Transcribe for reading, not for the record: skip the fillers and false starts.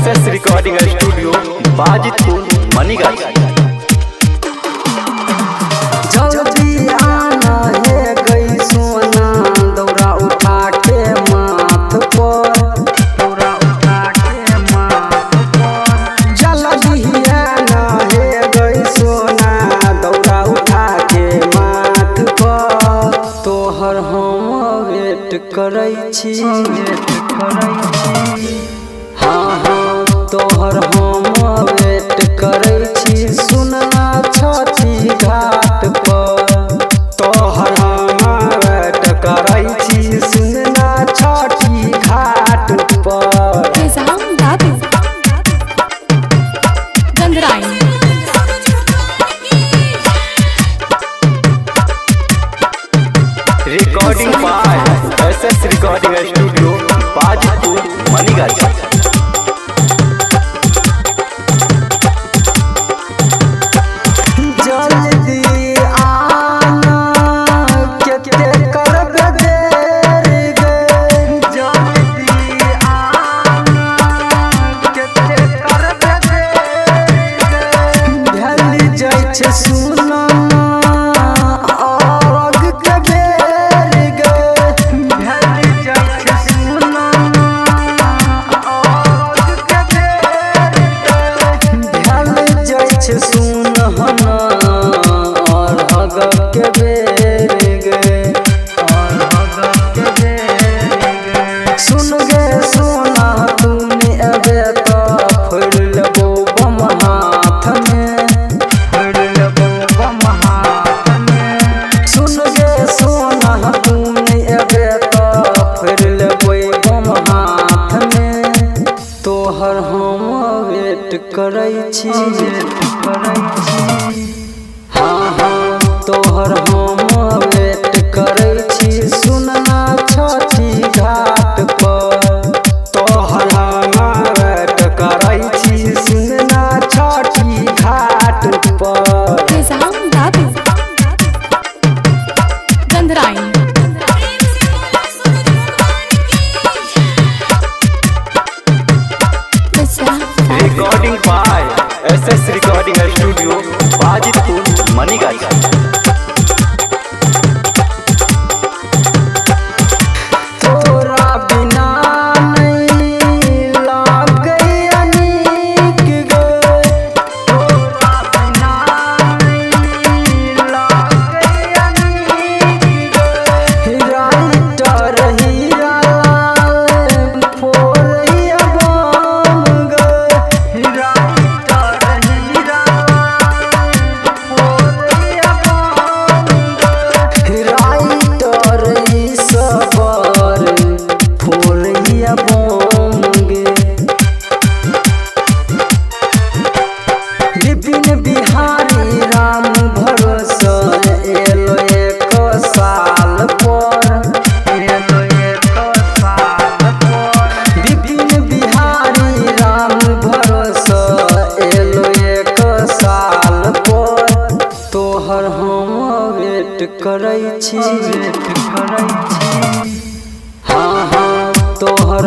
SS recording studio Bajitpur Manigachhi. जल्दी आना है गई सोना दौरा उठा के माथ पर, दौरा उठा के माथ पर। जल्दी आना है गई सोना दौरा उठा के माथ पर। तोहर हम वेट करै छी, हाँ हाँ तोहर हम वेट करै छी। सुनना छठी घाट पर, तोहर हम वेट करै छी। सुनना छठी घाट पर। Recording by SS recording studio Bajitpur Manigachhi. जल्दी आना केते करब देर गे, जल्दी आना केते करब देर गे। भेल जाइ छै सुना अरग के बेर गे, भेल जाइ छै सुना अरग के बेर गे। भेल जाइ छै सुना के बेर गे, के बेर गे। सुन गे सोना तूने अबे तो फोड़ लेबो बम हाथ में, फोड़ लेबो बम हाथ में। सुन गे सोना तूने अबे तो फोड़ लेबो बम हाथ में। तोहर हम वेट करै छी, करै छी, हाँ हाँ तोहर हम वेट करै छी। सुनना छठी घाट पर, तोहर हम वेट करै छी। सुनना छठी घाट पर। Recording by SS recording studio Bajitpur Manigachhi. तोरा बिना नहीं लागैया नीक गे, तोरा बिना नहीं लागैया नीक गे। राइटर हीरा लाल फोरैया बम गे, राइटर हीरा लाल फोरैया बम गे। राइटर ई सबर फोरैया बम गे। विपिन बिहारी राम भरोसा एलो एक साल पर, एलो एक साल पर। विपिन बिहारी राम भरोसा एलो एक साल पर। तोहर हम वेट करै छी, वेट करै छी, हाँ हाँ तोहर